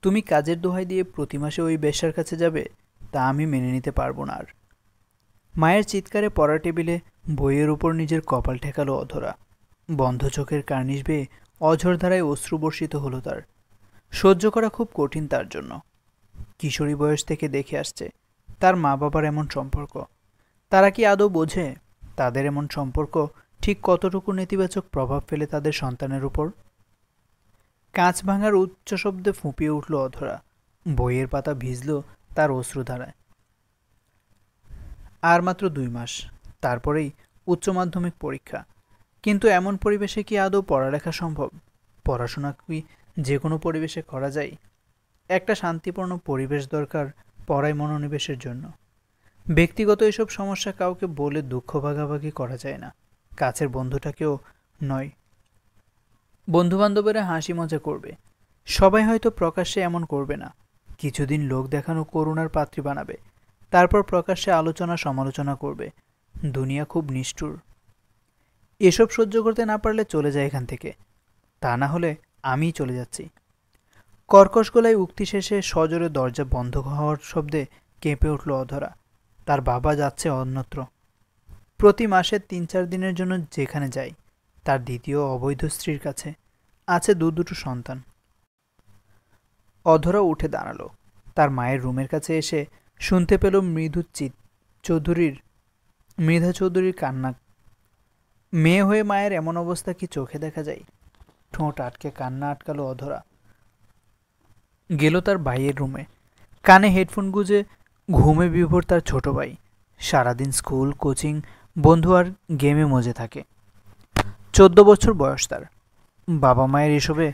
তুমি কাজের দোহাই দিয়ে প্রতি মাসে ওই বেশ্যার কাছে যাবে, তা আমি মেনে নিতে পারবো না আর। মায়ের চিৎকারে পড়া টেবিলে বইয়ের উপর নিজের কপাল ঠেকালো অধরা। বন্ধ চোখের কার্নিশ বেয়ে অঝোর ধারায় অশ্রু বর্ষিত হলো তার। সহ্য করা খুব কঠিন তার জন্য। কিশোরী বয়স থেকে দেখে আসছে তার মা বাবার এমন সম্পর্ক। তারা কি আদৌ বোঝে তাদের এমন সম্পর্ক ঠিক কতটুকু নেতিবাচক প্রভাব ফেলে তাদের সন্তানের উপর? কাঁচ ভাঙার উচ্চ শব্দে ফুঁপিয়ে উঠল অধরা। বইয়ের পাতা ভিজল তার অশ্রুধারায়। আর মাত্র 2 মাস, তারপরেই উচ্চ মাধ্যমিক পরীক্ষা। কিন্তু এমন পরিবেশে কি আদৌ পড়ালেখা সম্ভব? পড়াশোনা কি যে কোনো পরিবেশে করা যায়? একটা শান্তিপূর্ণ পরিবেশ দরকার পড়ায় মনোনিবেশের জন্য। ব্যক্তিগত এসব সমস্যা কাউকে বলে দুঃখ ভাগাভাগি করা যায় না, কাছের বন্ধুটাকেও নয়। বন্ধুবান্ধবেরা হাসি মজা করবে, সবাই হয়তো প্রকাশ্যে এমন করবে না। কিছুদিন লোক দেখানো করুণার পাত্রী বানাবে, তারপর প্রকাশ্যে আলোচনা সমালোচনা করবে। দুনিয়া খুব নিষ্ঠুর। এসব সহ্য করতে না পারলে চলে যায় এখান থেকে, তা না হলে আমিই চলে যাচ্ছি। কর্কশ গলায় উক্তি শেষে সজোরে দরজা বন্ধ হওয়ার শব্দে কেঁপে উঠল অধরা। তার বাবা যাচ্ছে অন্যত্র। প্রতি মাসে 3-4 দিনের জন্য যেখানে যায়, তার দ্বিতীয় অবৈধ স্ত্রীর কাছে। আছে দুটো সন্তান। অধরা উঠে দাঁড়ালো। তার মায়ের রুমের কাছে এসে শুনতে পেল মৃধা চৌধুরীর কান্না। মেয়ে হয়ে মায়ের এমন অবস্থা কি চোখে দেখা যায়? ঠোঁট আটকে কান্না আটকালো অধরা। গেল তার ভাইয়ের রুমে। কানে হেডফোন গুঁজে ঘুমে বিভোর তার ছোট ভাই। সারাদিন স্কুল, কোচিং, বন্ধু আর গেমে মজে থাকে। 14 বছর বয়স তার। বাবা মায়ের এসবে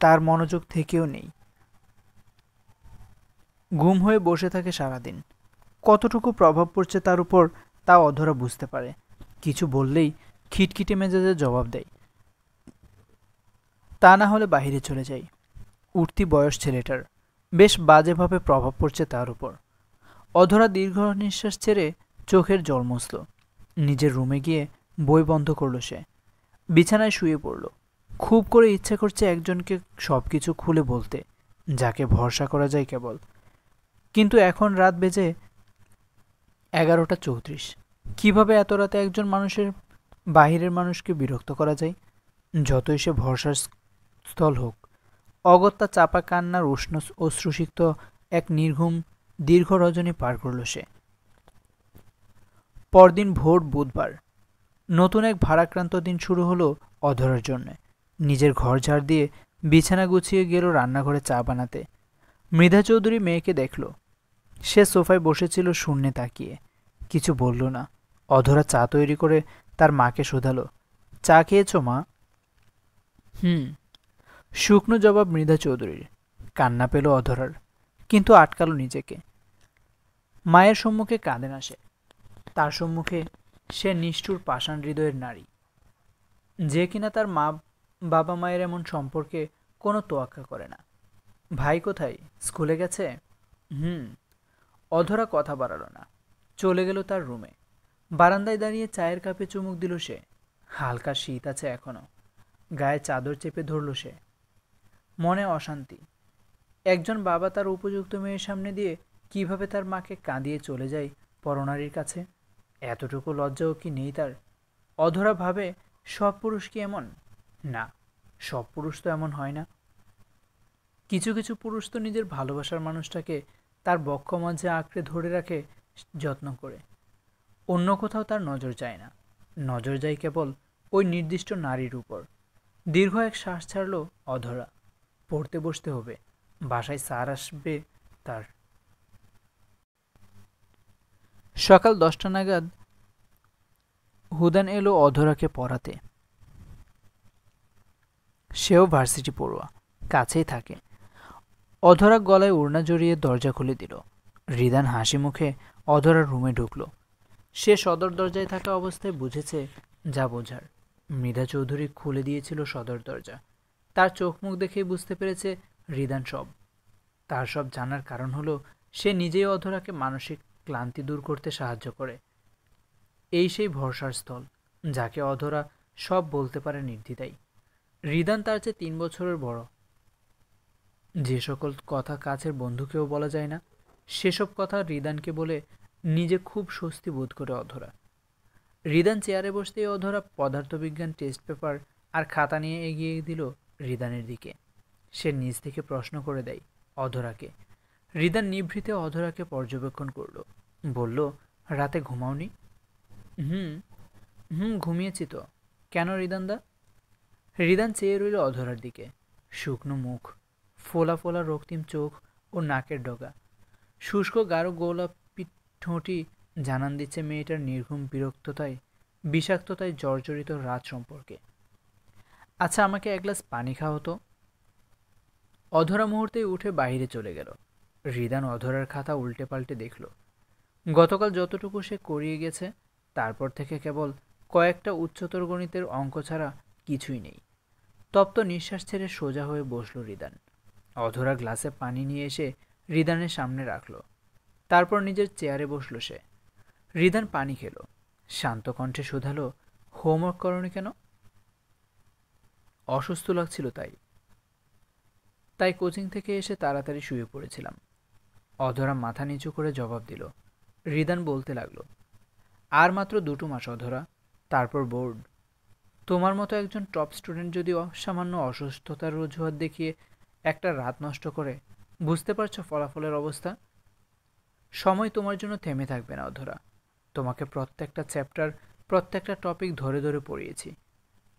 তার মনোযোগ থেকেও নেই। গুম হয়ে বসে থাকে সারাদিন। কতটুকু প্রভাব পড়ছে তার উপর তা অধরা বুঝতে পারে। কিছু বললেই খিটখিটে মেজাজে জবাব দেয়। তা না হলে বাহিরে চলে যায়। উঠতি বয়স ছেলেটার, বেশ বাজেভাবে প্রভাব পড়ছে তার উপর। অধরা দীর্ঘ নিঃশ্বাস ছেড়ে চোখের জল মুছল। নিজের রুমে গিয়ে বই বন্ধ করল সে। বিছানায় শুয়ে পড়ল। খুব করে ইচ্ছা করছে একজনকে সবকিছু খুলে বলতে, যাকে ভরসা করা যায় কেবল। কিন্তু এখন রাত বেজে 11টা 34। কিভাবে এত রাতে একজন বাহিরের মানুষকে বিরক্ত করা যায়? যতই সে ভরসার স্থল হোক, অগত্যা চাপা কান্নার উষ্ণ অশ্রুসিক্ত এক নির্ঘুম দীর্ঘ রজনী পার করল সে। পরদিন ভোর বুধবার। নতুন এক ভারাক্রান্ত দিন শুরু হলো অধরার জন্যে। নিজের ঘর ঝাড় দিয়ে বিছানা গুছিয়ে গেল রান্নাঘরে চা বানাতে। মৃধা চৌধুরী মেয়েকে দেখল। সে সোফায় বসেছিল শূন্যে তাকিয়ে। কিছু বলল না। অধরা চা তৈরি করে তার মাকে শোধালো, চা খেয়েছো মা? হুম। শুকনো জবাব মৃধা চৌধুরীর। কান্না পেল অধরার, কিন্তু আটকালো নিজেকে। মায়ের সম্মুখে কাঁদে না সে। তার সম্মুখে সে নিষ্ঠুর পাষাণ হৃদয়ের নারী, যে কিনা তার বাবা মায়ের এমন সম্পর্কে কোনো তোয়াক্কা করে না। ভাই কোথায়? স্কুলে গেছে? হুম। অধরা কথা বাড়ালো না, চলে গেল তার রুমে। বারান্দায় দাঁড়িয়ে চায়ের কাপে চুমুক দিল সে। হালকা শীত আছে এখনো। গায়ে চাদর চেপে ধরল সে। মনে অশান্তি। একজন বাবা তার উপযুক্ত মেয়ের সামনে দিয়ে কিভাবে তার মাকে কাঁদিয়ে চলে যায় পরনারীর কাছে? এতটুকু লজ্জাও কি নেই তার? অধরা ভাবে, সব পুরুষ কি এমন? না, সব পুরুষ তো এমন হয় না। কিছু কিছু পুরুষ তো নিজের ভালোবাসার মানুষটাকে তার বক্ষ মাঝে আঁকড়ে ধরে রাখে যত্ন করে। অন্য কোথাও তার নজর যায় না। নজর যায় কেবল ওই নির্দিষ্ট নারীর উপর। দীর্ঘ এক শ্বাস ছাড়ল অধরা। পড়তে বসতে হবে, বাসায় স্যার আসবে তার। সকাল 10টা নাগাদ হুদান এলো অধরাকে পড়াতে। সেও ভার্সিটি পড়ুয়া, কাছেই থাকে। অধরা গলায় ওড়না জড়িয়ে দরজা খুলে দিল। রিদান হাসি মুখে অধরার রুমে ঢুকল। সে সদর দরজায় থাকা অবস্থায় বুঝেছে যা বোঝার। মৃধা চৌধুরী খুলে দিয়েছিল সদর দরজা। তার চোখ মুখ দেখেই বুঝতে পেরেছে রিদান সব। তার সব জানার কারণ হলো সে নিজেই অধরাকে মানসিক ক্লান্তি দূর করতে সাহায্য করে। এই সেই ভরসার স্থল, যাকে অধরা সব বলতে পারে নির্দ্বিধায়। রিদান তার চেয়ে 3 বছরের বড়। যে সকল কথা কাছের বন্ধুকেও বলা যায় না, সেসব কথা রিদানকে বলে নিজে খুব স্বস্তি বোধ করে অধরা। রিদান চেয়ারে বসতেই অধরা পদার্থবিজ্ঞান টেস্ট পেপার আর খাতা নিয়ে এগিয়ে দিল রিদানের দিকে। সে নিজ থেকে প্রশ্ন করে দেয় অধরাকে। রিদান নিভৃতে অধরাকে পর্যবেক্ষণ করল, বলল, রাতে ঘুমাওনি? হুম হুম ঘুমিয়েছি তো। কেন রিদানদা? রিদান চেয়ে রইল অধরার দিকে। শুকনো মুখ, ফোলা ফোলা রক্তিম চোখ ও নাকের ডগা, শুষ্ক গাঢ় গোলাপি ঠোঁটি জানান দিচ্ছে মেয়েটার নির্ঘুম বিরক্ততায়, বিষাক্ততায় জর্জরিত রাত সম্পর্কে। আচ্ছা, আমাকে এক গ্লাস পানি খাওয়া হতো। অধরা মুহূর্তেই উঠে বাইরে চলে গেল। রিদান অধরার খাতা উল্টে পাল্টে দেখল। গতকাল যতটুকু সে করিয়ে গেছে তারপর থেকে কেবল কয়েকটা উচ্চতর গণিতের অঙ্ক ছাড়া কিছুই নেই। তপ্ত নিঃশ্বাস ছেড়ে সোজা হয়ে বসল রিদান। অধরা গ্লাসে পানি নিয়ে এসে রিদানের সামনে রাখল। তারপর নিজের চেয়ারে বসল সে। রিদান পানি খেল, শান্ত কণ্ঠে শুধালো, হোমওয়ার্ক করনি কেন? অসুস্থ লাগছিল তাই। তাই কোচিং থেকে এসে তাড়াতাড়ি শুয়ে পড়েছিলাম। অধরা মাথা নিচু করে জবাব দিল। রিদান বলতে লাগলো, আর মাত্র 2 মাস অধরা, তারপর বোর্ড। তোমার মতো একজন টপ স্টুডেন্ট যদি সামান্য অসুস্থতার অজুহাত দেখিয়ে একটা রাত নষ্ট করে, বুঝতে পারছো ফলাফলের অবস্থা? সময় তোমার জন্য থেমে থাকবে না অধরা। তোমাকে প্রত্যেকটা চ্যাপ্টার, প্রত্যেকটা টপিক ধরে ধরে পড়িয়েছি।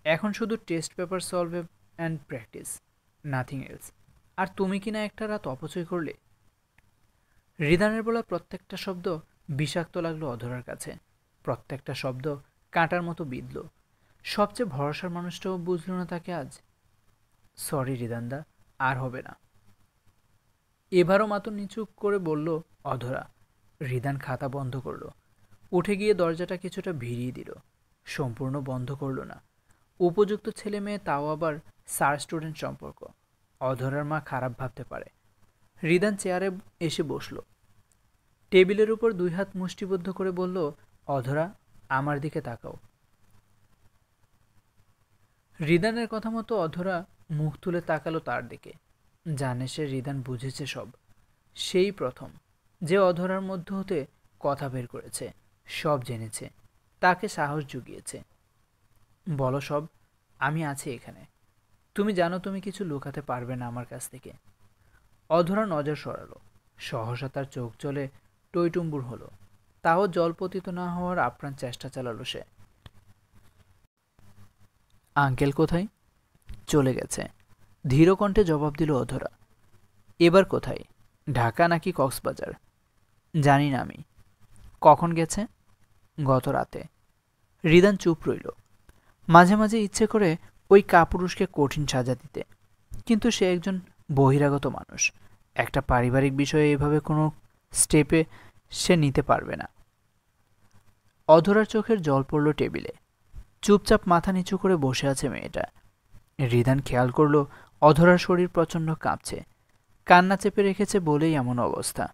এখন শুধু test paper solve and practice, nothing else. আর তুমি কিনা একটা রাত অপচয় করলে। রিদানের বলা প্রত্যেকটা শব্দ বিষাক্ত লাগলো অধরার কাছে। প্রত্যেকটা শব্দ কাঁটার মতো বিঁধল। সবচেয়ে ভরসার মানুষটাও বুঝল না তাকে আজ। সরি রিদানদা, আর হবে না। এবারও মাথা নিচু করে বলল অধরা। রিদান খাতা বন্ধ করল, উঠে গিয়ে দরজাটা কিছুটা ভিড়িয়ে দিল। সম্পূর্ণ বন্ধ করল না। উপযুক্ত ছেলে মেয়ে, তাও আবার স্যার স্টুডেন্ট সম্পর্ক, অধরার মা খারাপ ভাবতে পারে। রিদান চেয়ারে এসে বসল। টেবিলের উপর 2 হাত মুষ্টিবদ্ধ করে বলল, অধরা, আমার দিকে তাকাও। রিদানের কথা মতো অধরা মুখ তুলে তাকালো তার দিকে। জানে সে রিদান বুঝেছে সব। সেই প্রথম যে অধরার মধ্য হতে কথা বের করেছে, সব জেনেছে, তাকে সাহস জুগিয়েছে। বলো সব, আমি আছি এখানে। তুমি জানো তুমি কিছু লুকাতে পারবে না আমার কাছ থেকে। অধরা নজর সরালো। সহসা তার চোখ জলে টইটুম্বুর হলো। তাও জলপতিত না হওয়ার আপ্রাণ চেষ্টা চালালো সে। আঙ্কেল কোথায়? চলে গেছে, ধীর কণ্ঠে জবাব দিল অধরা। এবার কোথায়? ঢাকা নাকি কক্সবাজার? জানি না আমি। কখন গেছে? গত রাতে। রিদান চুপ রইল। মাঝে মাঝে ইচ্ছে করে ওই কাপুরুষকে কঠিন সাজা দিতে, কিন্তু সে একজন বহিরাগত মানুষ। একটা পারিবারিক বিষয়ে এভাবে কোনো স্টেপে সে নিতে পারবে না। অধরার চোখের জল পড়ল টেবিলে। চুপচাপ মাথা নিচু করে বসে আছে মেয়েটা। রিদান খেয়াল করল অধরার শরীর প্রচণ্ড কাঁপছে। কান্না চেপে রেখেছে বলেই এমন অবস্থা।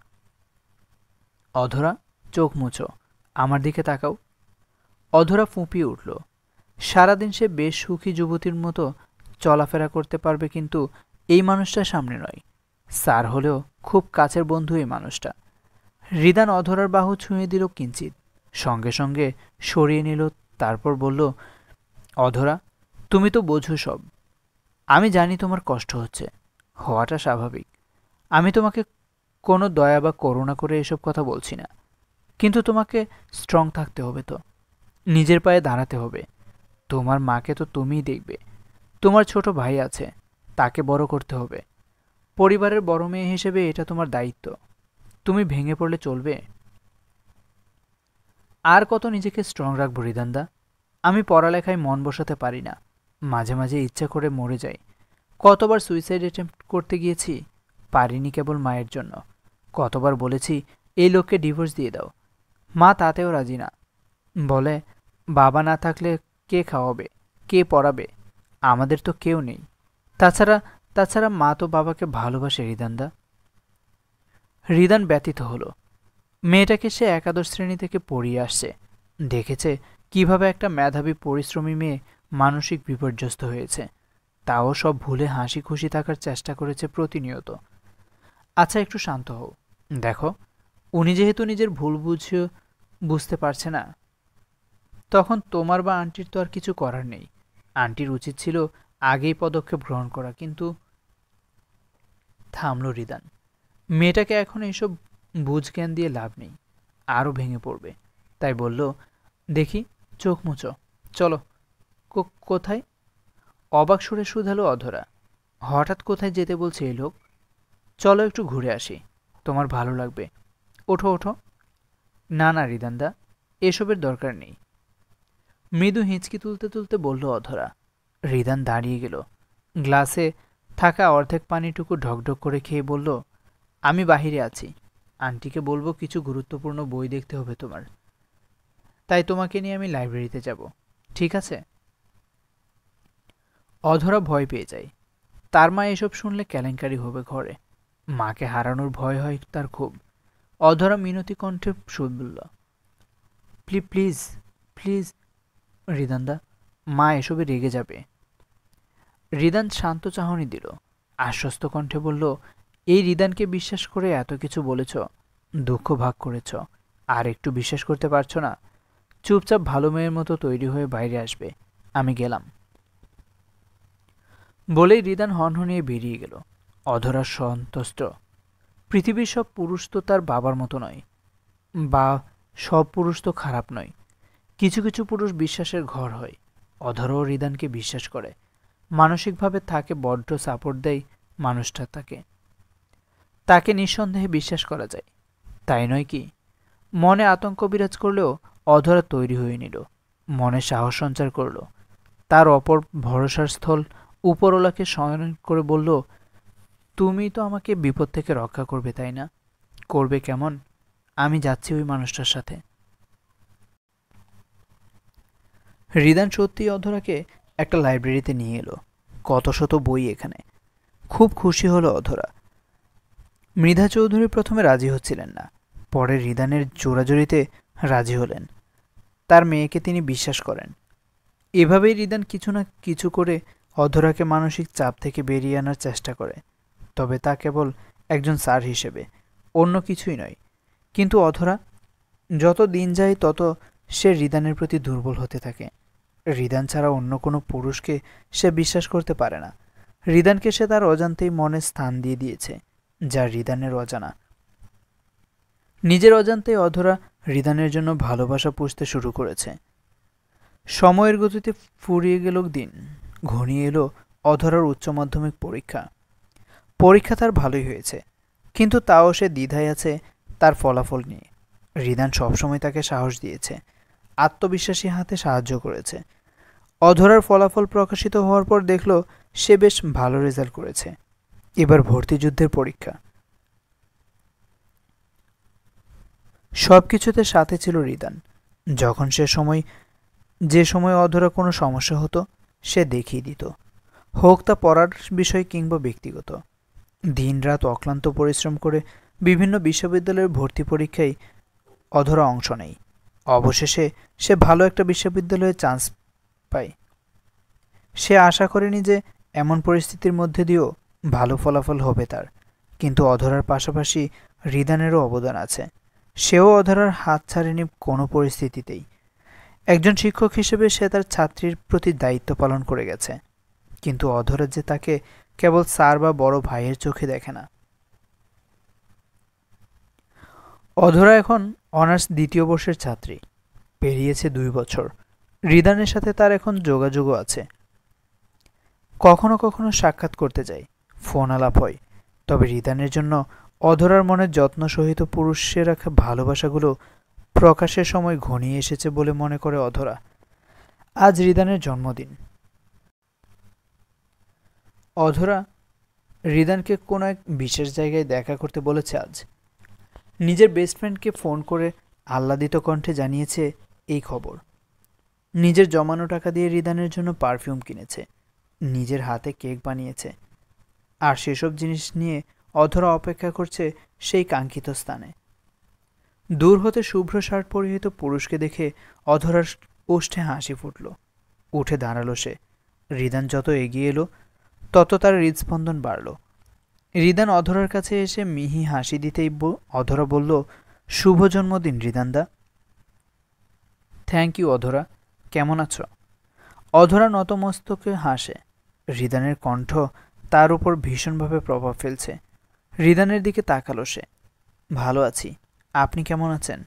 অধরা, চোখ মুছো, আমার দিকে তাকাও। অধরা ফুঁপিয়ে উঠল। সারাদিন সে বেশ সুখী যুবতীর মতো চলাফেরা করতে পারবে, কিন্তু এই মানুষটার সামনে নয়। স্যার হলেও খুব কাছের বন্ধু এই মানুষটা। রিদান অধরার বাহু ছুঁয়ে দিল কিঞ্চিত, সঙ্গে সঙ্গে সরিয়ে নিল। তারপর বলল, অধরা, তুমি তো বোঝো সব। আমি জানি তোমার কষ্ট হচ্ছে, হওয়াটা স্বাভাবিক। আমি তোমাকে কোনো দয়া বা করুণা করে এসব কথা বলছি না, কিন্তু তোমাকে স্ট্রং থাকতে হবে তো, নিজের পায়ে দাঁড়াতে হবে। তোমার মাকে তো তুমিই দেখবে। তোমার ছোট ভাই আছে, তাকে বড় করতে হবে। পরিবারের বড় মেয়ে হিসেবে এটা তোমার দায়িত্ব। তুমি ভেঙে পড়লে চলবে? আর কত নিজেকে স্ট্রং রাখবো রিদানদা? আমি পড়ালেখায় মন বসাতে পারি না। মাঝে মাঝে ইচ্ছা করে মরে যাই। কতবার সুইসাইড অ্যাটেম্প্ট করতে গিয়েছি, পারিনি কেবল মায়ের জন্য। কতবার বলেছি এই লোককে ডিভোর্স দিয়ে দাও, মা তাতেও রাজি না। বলে, বাবা না থাকলে কে খাওয়াবে, কে পড়াবে? আমাদের তো কেউ নেই। তাছাড়া তাছাড়া মা তো বাবাকে ভালোবাসে রিদানদা। রিদান ব্যথিত হলো। মেয়েটাকে সে একাদশ শ্রেণী থেকে পড়িয়ে আসছে, দেখেছে কিভাবে একটা মেধাবী পরিশ্রমী মেয়ে মানসিক বিপর্যস্ত হয়েছে। তাও সব ভুলে হাসি খুশি থাকার চেষ্টা করেছে প্রতিনিয়ত। আচ্ছা, একটু শান্ত হও। দেখো, উনি যেহেতু নিজের ভুল বুঝতে পারছে না, তখন তোমার বা আন্টির তো আর কিছু করার নেই। আন্টির উচিত ছিল আগেই পদক্ষেপ গ্রহণ করা, কিন্তু থামল রিদান। মেয়েটাকে এখন এইসব বুঝজ্ঞান দিয়ে লাভ নেই, আরও ভেঙে পড়বে। তাই বলল, দেখি, চোখ মুছো, চলো। কোথায়? অবাক সুরে শুধালো অধরা। হঠাৎ কোথায় যেতে বলছে এই লোক? চলো একটু ঘুরে আসি, তোমার ভালো লাগবে। ওঠো ওঠো। না না রিদানদা, এসবের দরকার নেই। মৃদু হিঁচকি তুলতে তুলতে বলল অধরা। রিদান দাঁড়িয়ে গেল। গ্লাসে থাকা অর্ধেক পানিটুকু ঢকঢক করে খেয়ে বলল, আমি বাহিরে আছি, আন্টিকে বলবো কিছু গুরুত্বপূর্ণ বই দেখতে হবে তোমার, তাই তোমাকে নিয়ে আমি লাইব্রেরিতে যাব, ঠিক আছে? অধরা ভয় পেয়ে যায়। তার মা এসব শুনলে কেলেঙ্কারি হবে ঘরে। মাকে হারানোর ভয় হয় তার খুব। অধরা মিনতি কণ্ঠে বলল, প্লিজ প্লিজ রিদানদা, মা এসবে রেগে যাবে। রিদান শান্ত চাহনি দিল, আশ্বস্ত কণ্ঠে বলল, এই রিদানকে বিশ্বাস করে এত কিছু বলেছ, দুঃখ ভাগ করেছ, আর একটু বিশ্বাস করতে পারছো না? চুপচাপ ভালো মেয়ের মতো তৈরি হয়ে বাইরে আসবে, আমি গেলাম। বলেই রিদান হনহনিয়ে বেরিয়ে গেল। অধরা সন্তুষ্ট। পৃথিবীর সব পুরুষ তো তার বাবার মতো নয়, বা সব পুরুষ তো খারাপ নয়। কিছু কিছু পুরুষ বিশ্বাসের ঘর হয়। অধরাও রিদানকে বিশ্বাস করে, মানসিকভাবে তাকে বড্ড সাপোর্ট দেয় মানুষটা। তাকে নিঃসন্দেহে বিশ্বাস করা যায়, তাই নয় কি? মনে আতঙ্ক বিরাজ করলেও অধরা তৈরি হয়ে নিল, মনে সাহস সঞ্চার করল। তার অপর ভরসার স্থল উপরওয়ালাকে স্মরণ করে বলল, তুমি তো আমাকে বিপদ থেকে রক্ষা করবে, তাই না? করবে কেমন? আমি যাচ্ছি ওই মানুষটার সাথে। রিদান সত্যিই অধরাকে একটা লাইব্রেরিতে নিয়ে এলো। কত শত বই এখানে। খুব খুশি হলো অধরা। মৃধা চৌধুরী প্রথমে রাজি হচ্ছিলেন না, পরে রিদানের জোরাজুরিতে রাজি হলেন। তার মেয়েকে তিনি বিশ্বাস করেন। এভাবেই রিদান কিছু না কিছু করে অধরাকে মানসিক চাপ থেকে বেরিয়ে আনার চেষ্টা করে, তবে তা কেবল একজন স্যার হিসেবে, অন্য কিছুই নয়। কিন্তু অধরা যত দিন যায় তত সে রিদানের প্রতি দুর্বল হতে থাকে। রিদান ছাড়া অন্য কোনো পুরুষকে সে বিশ্বাস করতে পারে না। রিদানকে সে তার অজান্তেই মনে স্থান দিয়ে দিয়েছে, যা রিদানের অজানা। নিজের অজান্তেই অধরা রিদানের জন্য ভালোবাসা পুষতে শুরু করেছে। সময়ের গতিতে ফুরিয়ে গেল দিন, ঘনিয়ে এলো অধরার উচ্চ মাধ্যমিক পরীক্ষা। পরীক্ষা তার ভালোই হয়েছে, কিন্তু তাও সে দ্বিধায় আছে তার ফলাফল নিয়ে। রিদান সবসময় তাকে সাহস দিয়েছে, আত্মবিশ্বাসী হাতে সাহায্য করেছে। অধরার ফলাফল প্রকাশিত হওয়ার পর দেখল সে বেশ ভালো রেজাল্ট করেছে। এবার ভর্তিযুদ্ধের পরীক্ষা। সবকিছুতে সাথে ছিল রিদান। যখন যে সময় অধরা কোনো সমস্যা হতো, সে দেখিয়ে দিত, হোক তা পড়ার বিষয় কিংবা ব্যক্তিগত। দিনরাত অক্লান্ত পরিশ্রম করে বিভিন্ন বিশ্ববিদ্যালয়ের ভর্তি পরীক্ষায় অধরা অংশ নেয়। অবশেষে সে ভালো একটা বিশ্ববিদ্যালয়ে চান্স পায়। সে আশা করেনি যে এমন পরিস্থিতির মধ্যে দিয়েও ভালো ফলাফল হবে তার, কিন্তু অধরার পাশাপাশি রিদানেরও অবদান আছে। সেও অধরার হাত ছাড়েনি কোনো পরিস্থিতিতেই। একজন শিক্ষক হিসেবে সে তার ছাত্রীর প্রতি দায়িত্ব পালন করে গেছে, কিন্তু অধরা যে তাকে কেবল স্যার বা বড় ভাইয়ের চোখে দেখে না। অধরা এখন অনার্স দ্বিতীয় বর্ষের ছাত্রী। পেরিয়েছে 2 বছর। রিদানের সাথে তার এখন যোগাযোগও আছে। কখনো কখনো সাক্ষাৎ করতে যাই, ফোন আলাপ হয়। তবে রিদানের জন্য অধরার মনের যত্ন সহিত পুরুষে রাখা ভালোবাসাগুলো প্রকাশের সময় ঘনিয়ে এসেছে বলে মনে করে অধরা। আজ রিদানের জন্মদিন। অধরা রিদানকে কোনো এক বিশেষ জায়গায় দেখা করতে বলেছে আজ। নিজের বেস্ট ফ্রেন্ডকে ফোন করে আহ্লাদিত কণ্ঠে জানিয়েছে এই খবর। নিজের জমানো টাকা দিয়ে রিদানের জন্য পারফিউম কিনেছে, নিজের হাতে কেক বানিয়েছে, আর সেসব জিনিস নিয়ে অধরা অপেক্ষা করছে সেই কাঙ্ক্ষিত স্থানে। দূর হতে শুভ্র শার্ট পরিহিত পুরুষকে দেখে অধরার ওষ্ঠে হাসি ফুটল। উঠে দাঁড়ালো সে। রিদান যত এগিয়ে এলো তত তার হৃদস্পন্দন বাড়ল। রিদান অধরার কাছে এসে মিহি হাসি দিতেই অধরা বলল, শুভ জন্মদিন রিদানদা। থ্যাংক ইউ অধরা, কেমন আছো? অধরা নতমস্তকে হাসে। রিদানের কণ্ঠ তার উপর ভীষণভাবে প্রভাব ফেলছে। রিদানের দিকে তাকালো সে। ভালো আছি, আপনি কেমন আছেন?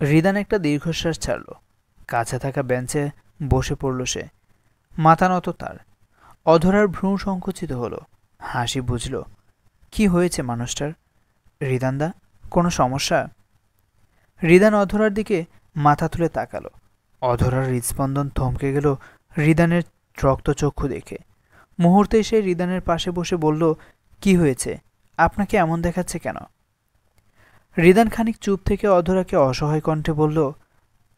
রিদান একটা দীর্ঘশ্বাস ছাড়ল। কাছে থাকা বেঞ্চে বসে পড়ল সে। মাথা নত তার। অধরার ভ্রূ সংকুচিত হলো। হাসি বুঝল। কি হয়েছে মানুষটার? রিদানদা, কোনো সমস্যা? রিদান অধরার দিকে মাথা তুলে তাকালো। অধরার হৃদস্পন্দন থমকে গেল রিদানের রক্তচক্ষু দেখে। মুহূর্তেই সে রিদানের পাশে বসে বলল, কি হয়েছে? আপনাকে এমন দেখাচ্ছে কেন? রিদান খানিক চুপ থেকে অধরাকে অসহায় কণ্ঠে বলল,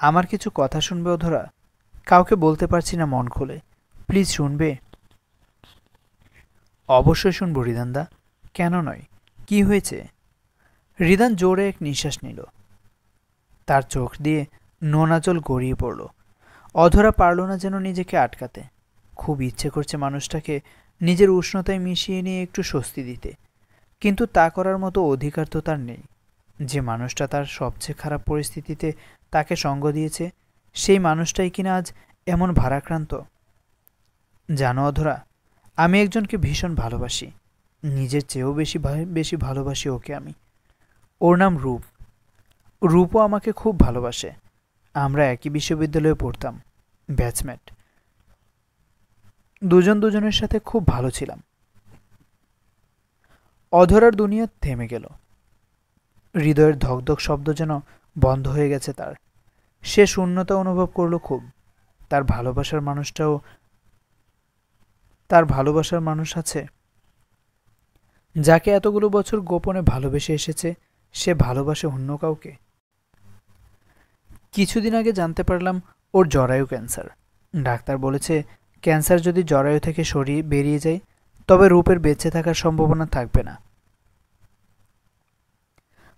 আমার কিছু কথা শুনবে অধরা? কাউকে বলতে পারছি না মন খুলে, প্লিজ শুনবে? অবশ্যই শুনব রিদানদা, কেন নয়, কি হয়েছে? রিদান জোরে এক নিঃশ্বাস নিল। তার চোখ দিয়ে নোনা জল গড়িয়ে পড়ল। অধরা পারল না যেন নিজেকে আটকাতে। খুব ইচ্ছে করছে মানুষটাকে নিজের উষ্ণতায় মিশিয়ে নিয়ে একটু স্বস্তি দিতে, কিন্তু তা করার মতো অধিকার তো তার নেই। যে মানুষটা তার সবচেয়ে খারাপ পরিস্থিতিতে তাকে সঙ্গ দিয়েছে, সেই মানুষটাই কিনা আজ এমন ভারাক্রান্ত। জানো অধরা, আমি একজনকে ভীষণ ভালোবাসি, নিজের চেয়েও বেশি ভালোবাসি ওকে আমি। ওর নাম রূপ। রূপও আমাকে খুব ভালোবাসে। আমরা একই বিশ্ববিদ্যালয়ে পড়তাম, ব্যাচমেট। দুজনের সাথে খুব ভালো ছিলাম। অধরার দুনিয়া থেমে গেল। হৃদয়ের ধকধক শব্দ যেন বন্ধ হয়ে গেছে তার। সে শূন্যতা অনুভব করল খুব। তার ভালোবাসার মানুষ আছে, যাকে এতগুলো বছর গোপনে ভালোবেসে এসেছে, সে ভালোবাসে অন্য কাউকে। কিছুদিন আগে জানতে পারলাম ওর জরায়ু ক্যান্সার। ডাক্তার বলেছে ক্যান্সার যদি জরায়ু থেকে বেরিয়ে যায়, তবে রূপের বেঁচে থাকার সম্ভাবনা থাকবে না।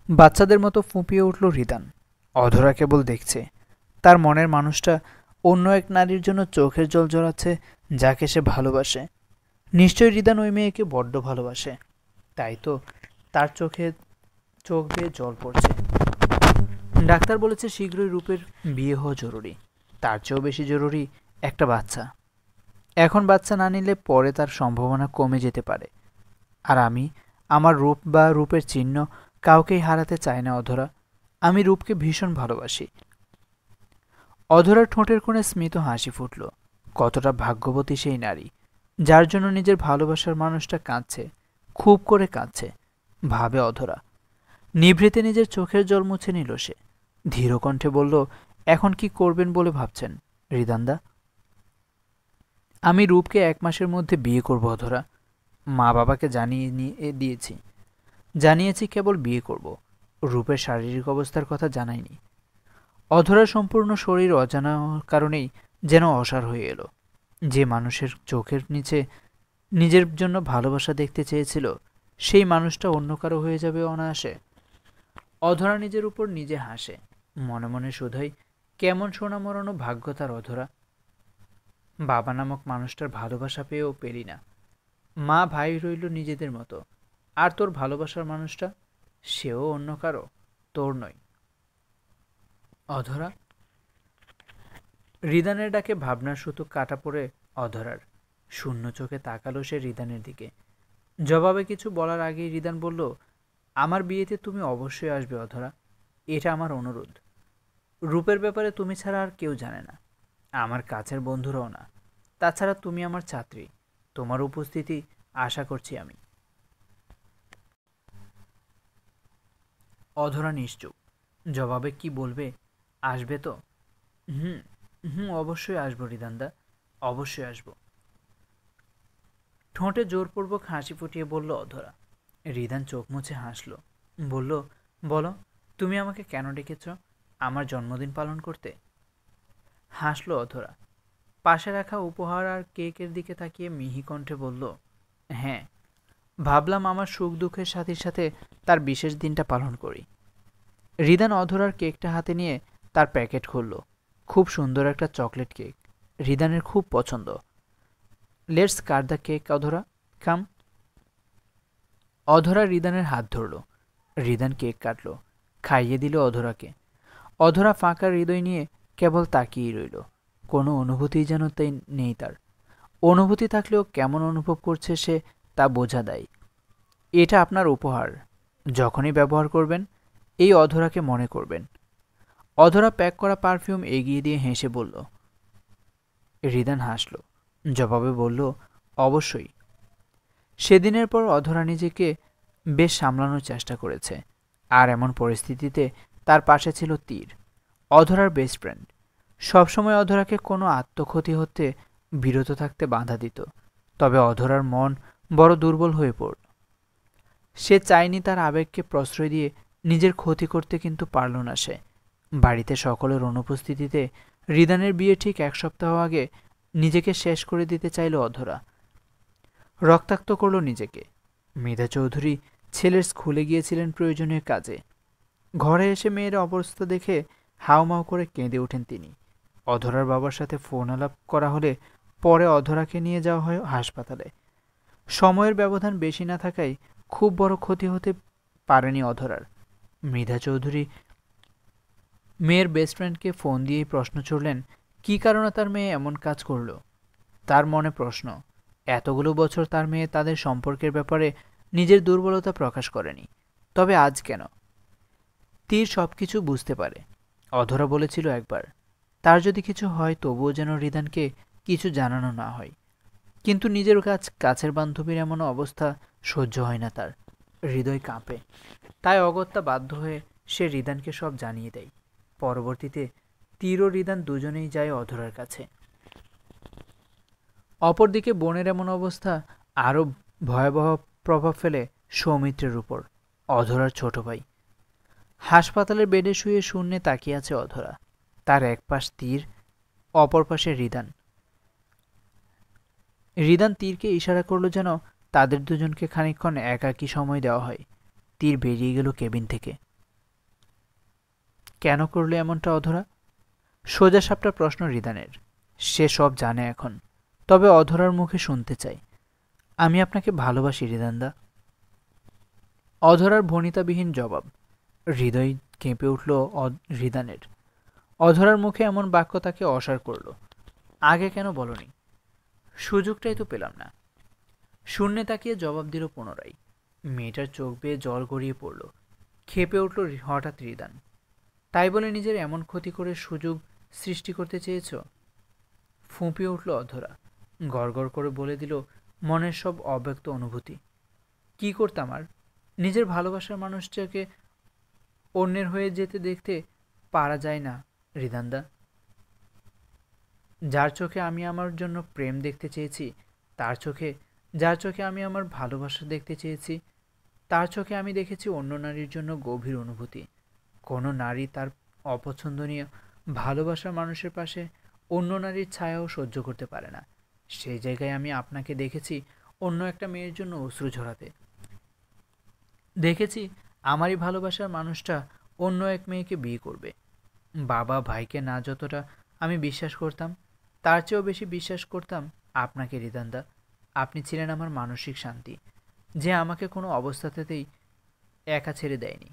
বাচ্চাদের মতো ফুঁপিয়ে উঠল রিদান। অধরা কেবল দেখছে। তার মনের মানুষটা অন্য এক নারীর জন্য চোখের জল জড়াচ্ছে, যাকে সে ভালোবাসে। নিশ্চয়ই রিদান ওই মেয়েকে বড্ড ভালোবাসে, তাই তো তার চোখ বেয়ে জল পড়ছে। ডাক্তার বলেছে শীঘ্রই রূপের বিয়ে হওয়া জরুরি। তার চেয়েও বেশি জরুরি একটা বাচ্চা। এখন বাচ্চা না নিলে পরে তার সম্ভাবনা কমে যেতে পারে। আর আমি আমার রূপ বা রূপের চিহ্ন কাউকেই হারাতে চাই না অধরা। আমি রূপকে ভীষণ ভালোবাসি। অধরার ঠোঁটের কোণে স্মিত হাসি ফুটল। কতটা ভাগ্যবতী সেই নারী, যার জন্য নিজের ভালোবাসার মানুষটা কাঁদছে, খুব করে কাঁদছে, ভাবে অধরা। নিভৃতে নিজের চোখের জল মুছে নিল সে। ধীর কণ্ঠে বলল, এখন কি করবেন বলে ভাবছেন রিদানদা? আমি রূপকে 1 মাসের মধ্যে বিয়ে করব অধরা। মা বাবাকে জানিয়েছি কেবল বিয়ে করব। রূপের শারীরিক অবস্থার কথা জানাইনি। অধরার সম্পূর্ণ শরীর অজানা কারণেই যেন অসাড় হয়ে এলো। যে মানুষের চোখের নিচে নিজের জন্য ভালোবাসা দেখতে চেয়েছিল, সেই মানুষটা অন্য কারো হয়ে যাবে অনায়াসে। অধরা নিজের উপর নিজে হাসে। মনে মনে শুধুই কেমন সোনা মরানো ভাগ্য তার অধরা। বাবা নামক মানুষটার ভালোবাসা পেয়েও পেলি না। মা ভাই রইল নিজেদের মতো। আর তোর ভালোবাসার মানুষটা, সেও অন্য কারো, তোর নয়। অধরা। রিদানের ডাকে ভাবনার সুতো কাটা পড়ে অধরার। শূন্য চোখে তাকালো সে রিদানের দিকে। জবাবে কিছু বলার আগেই রিদান বলল, আমার বিয়েতে তুমি অবশ্যই আসবে অধরা, এটা আমার অনুরোধ। রূপের ব্যাপারে তুমি ছাড়া আর কেউ জানে না, আমার কাছের বন্ধুরাও না। তাছাড়া তুমি আমার ছাত্রী, তোমার উপস্থিতি আশা করছি আমি। অধরা নিশ্চুপ। জবাবে কি বলবে? আসবে তো? হুম হুম, অবশ্যই আসবো রিদানদা, অবশ্যই আসবো। ঠোঁটে জোরপূর্বক হাসি ফুটিয়ে বলল অধরা। রিদান চোখ মুছে হাসল। বলল, বলো, তুমি আমাকে কেন ডেকেছ? আমার জন্মদিন পালন করতে? হাসল অধরা। পাশে রাখা উপহার আর কেকের দিকে তাকিয়ে মিহি কণ্ঠে বলল, হ্যাঁ, ভাবলাম আমার সুখ দুঃখের সাথে সাথে তার বিশেষ দিনটা পালন করি। রিদান অধরার কেকটা হাতে নিয়ে তার প্যাকেট খুলল। খুব সুন্দর একটা চকলেট কেক, রিদানের খুব পছন্দ। লেটস কাট দ্য কেক অধরা, কাম। অধরা রিদানের হাত ধরল। রিদান কেক কাটল, খাইয়ে দিল অধরাকে। অধরা ফাঁকা হৃদয় নিয়ে কেবল তাকিয়েই রইল। কোনো অনুভূতিই যেন তাই নেই তার। অনুভূতি থাকলেও কেমন অনুভব করছে সে তা বোঝা দেয়। এটা আপনার উপহার, যখনই ব্যবহার করবেন এই অধরাকে মনে করবেন। অধরা প্যাক করা পারফিউম এগিয়ে দিয়ে হেসে বলল। রিদান হাসল, জবাবে বলল, অবশ্যই। সেদিনের পর অধরা নিজেকে বেশ সামলানোর চেষ্টা করেছে। আর এমন পরিস্থিতিতে তার পাশে ছিল তীর, অধরার বেস্ট ফ্রেন্ড। সবসময় অধরাকে কোনো আত্মক্ষতি হতে বিরত থাকতে বাধা দিত। তবে অধরার মন বড় দুর্বল হয়ে পড়ল। সে চায়নি তার আবেগকে প্রশ্রয় দিয়ে নিজের ক্ষতি করতে, কিন্তু পারল না সে। বাড়িতে সকলের অনুপস্থিতিতে রিদানের বিয়ে ঠিক 1 সপ্তাহ আগে নিজেকে শেষ করে দিতে চাইল অধরা। রক্তাক্ত করল নিজেকে। মৃধা চৌধুরী ছেলের স্কুলে গিয়েছিলেন প্রয়োজনীয় কাজে। ঘরে এসে মেয়ের অবস্থা দেখে হাউমাউ করে কেঁদে ওঠেন তিনি। অধরার বাবার সাথে ফোন আলাপ করা হলে পরে অধরাকে নিয়ে যাওয়া হয় হাসপাতালে। সময়ের ব্যবধান বেশি না থাকায় খুব বড় ক্ষতি হতে পারেনি অধরার। মৃধা চৌধুরী মেয়ের বেস্ট ফ্রেন্ডকে ফোন দিয়েই প্রশ্ন ছুড়লেন কী কারণে তার মেয়ে এমন কাজ করল। তার মনে প্রশ্ন, এতগুলো বছর তার মেয়ে তাদের সম্পর্কের ব্যাপারে নিজের দুর্বলতা প্রকাশ করেনি, তবে আজ কেন? তীর সবকিছু বুঝতে পারে। অধরা বলেছিল একবার, তার যদি কিছু হয় তবুও যেন রিদানকে কিছু জানানো না হয়। কিন্তু নিজের কাছের বান্ধবীর এমন অবস্থা সহ্য হয় না তার। হৃদয় কাঁপে। তাই অগত্যা বাধ্য হয়ে সে রিদানকে সব জানিয়ে দেয়। পরবর্তীতে তীর ও রিদান দুজনেই যায় অধরার কাছে। অপরদিকে বোনের এমন অবস্থা আরও ভয়াবহ প্রভাব ফেলে সৌমিত্রের উপর, অধরার ছোট ভাই। হাসপাতালের বেডে শুয়ে শূন্যে তাকিয়ে আছে অধরা। তার এক পাশ তীর, অপর পাশে রিদান। রিদান তীরকে ইশারা করল যেন তাদের দুজনকে খানিকক্ষণ একাকী সময় দেওয়া হয়। তীর বেরিয়ে গেল কেবিন থেকে। কেন করলে এমনটা অধরা? সোজাসাপটা প্রশ্ন রিদানের। সে সব জানে এখন, তবে অধরার মুখে শুনতে চাই। আমি আপনাকে ভালোবাসি রিদানদা। অধরার ভনিতাবিহীন জবাব। হৃদয় কেঁপে উঠল রিদানের। অধরার মুখে এমন বাক্য তাকে অসাড় করল। আগে কেন বলনি? সুযোগটাই তো পেলাম না। শূন্যে তাকিয়ে জবাব দিল পুনরায়। মেয়েটার চোখ বেয়ে জল গড়িয়ে পড়ল। ক্ষেপে উঠল হঠাৎ রিদান। তাই বলে নিজের এমন ক্ষতি করে সুযোগ সৃষ্টি করতে চেয়েছ? ফুঁপিয়ে উঠল অধরা। গড়গড় করে বলে দিল মনের সব অব্যক্ত অনুভূতি। কি করতাম আর? নিজের ভালোবাসার মানুষটাকে অন্যের হয়ে যেতে দেখতে পারা যায় না রিদানদা। যার চোখে আমি আমার জন্য প্রেম দেখতে চেয়েছি, যার চোখে আমি আমার ভালোবাসা দেখতে চেয়েছি, তার চোখে আমি দেখেছি অন্য নারীর জন্য গভীর অনুভূতি। কোনো নারী তার অপছন্দনীয় ভালোবাসার মানুষের পাশে অন্য নারীর ছায়াও সহ্য করতে পারে না। সেই জায়গায় আমি আপনাকে দেখেছি অন্য একটা মেয়ের জন্য অশ্রু ঝরাতে। দেখেছি আমারই ভালোবাসার মানুষটা অন্য এক মেয়েকে বিয়ে করবে। বাবা ভাইকে না যতটা আমি বিশ্বাস করতাম, তার চেয়েও বেশি বিশ্বাস করতাম আপনাকে রিদানদা। আপনি ছিলেন আমার মানসিক শান্তি, যে আমাকে কোনো অবস্থাতেই একা ছেড়ে দেয়নি।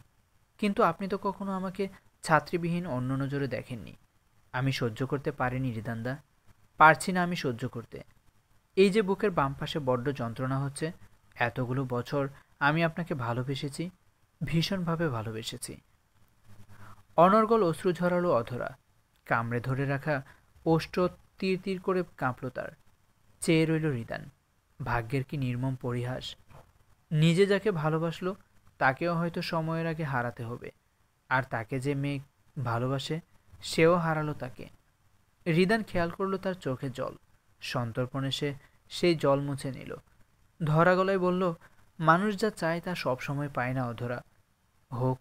কিন্তু আপনি তো কখনো আমাকে ছাত্রীবিহীন অন্য নজরে দেখেননি। আমি সহ্য করতে পারিনি রিদানদা, পারছি না আমি সহ্য করতে। এই যে বুকের বাম পাশে বড্ড যন্ত্রণা হচ্ছে, এতগুলো বছর আমি আপনাকে ভালোবেসেছি, ভীষণভাবে ভালোবেসেছি। অনর্গল অশ্রু ঝরালো অধরা। কামড়ে ধরে রাখা ওষ্ঠ তীর তীর করে কাঁপল তার। চেয়ে রইল রিদান। ভাগ্যের কি নির্মম পরিহাস! নিজে যাকে ভালোবাসলো তাকেও হয়তো সময়ের আগে হারাতে হবে। আর তাকে যে মেয়ে ভালোবাসে সেও হারালো তাকে। রিদান খেয়াল করলো তার চোখে জল। সন্তর্পণে সে সেই জল মুছে নিল। ধরা গলায় বলল, মানুষ যা চায় তা সব সময় পায় না অধরা। হোক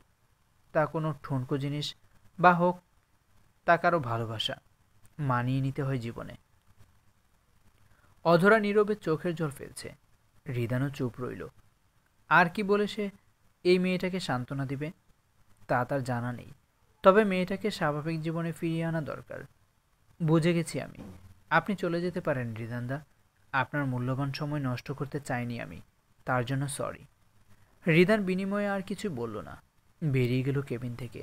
তা কোনো ঠুনকো জিনিস, বা হোক তা কারো ভালোবাসা, মানিয়ে নিতে হয় জীবনে। অধরা নীরবে চোখের জল ফেলছে। রিদানও চুপ রইল। আর কি বলে সে এই মেয়েটাকে সান্ত্বনা দিবে তা তার জানা নেই। তবে মেয়েটাকে স্বাভাবিক জীবনে ফিরিয়ে আনা দরকার। বুঝে গেছি আমি। আপনি চলে যেতে পারেন রিদানদা। আপনার মূল্যবান সময় নষ্ট করতে চাইনি আমি, তার জন্য সরি। রিদান বিনিময়ে আর কিছু বলল না, বেরিয়ে গেল কেবিন থেকে।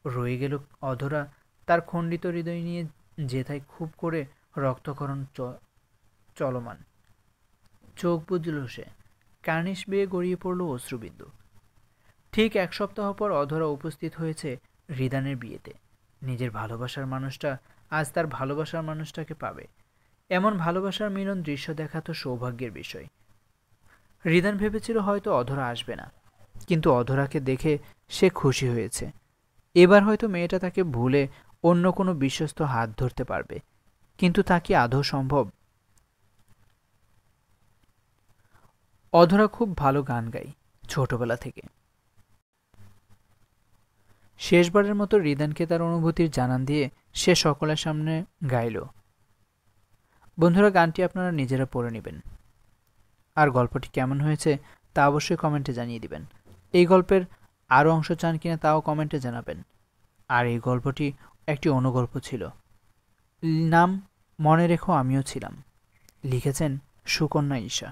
রয়ে গেল অধরা তার খণ্ডিত হৃদয় নিয়ে, যেথায় খুব করে রক্তক্ষরণ চলমান। চোখ বুজল সে, কার্নিশ বেয়ে গড়িয়ে পড়ল অশ্রুবিন্দু। ঠিক 1 সপ্তাহ পর অধরা উপস্থিত হয়েছে রিদানের বিয়েতে। নিজের ভালোবাসার মানুষটা আজ তার ভালোবাসার মানুষটাকে পাবে, এমন ভালোবাসার মিলন দৃশ্য দেখা তো সৌভাগ্যের বিষয়। রিদান ভেবেছিল হয়তো অধরা আসবে না, কিন্তু অধরাকে দেখে সে খুশি হয়েছে। এবার হয়তো মেয়েটা তাকে ভুলে অন্য কোনো বিশ্বস্ত হাত ধরতে পারবে, কিন্তু তা কি আদৌ সম্ভব? অধরা খুব ভালো গান গায় ছোটবেলা থেকে। শেষবারের মতো রিদানকে তার অনুভূতির জানান দিয়ে সে সকলের সামনে গাইল। বন্ধুরা, গানটি আপনারা নিজেরা পড়ে নেবেন। আর গল্পটি কেমন হয়েছে তা অবশ্যই কমেন্টে জানিয়ে দিবেন। এই গল্পের আরও অংশ চান কিনা তাও কমেন্টে জানাবেন। আর এই গল্পটি একটি অনুগল্প ছিল, নাম মনে রেখো আমিও ছিলাম। লিখেছেন সুকন্যা ঈশা।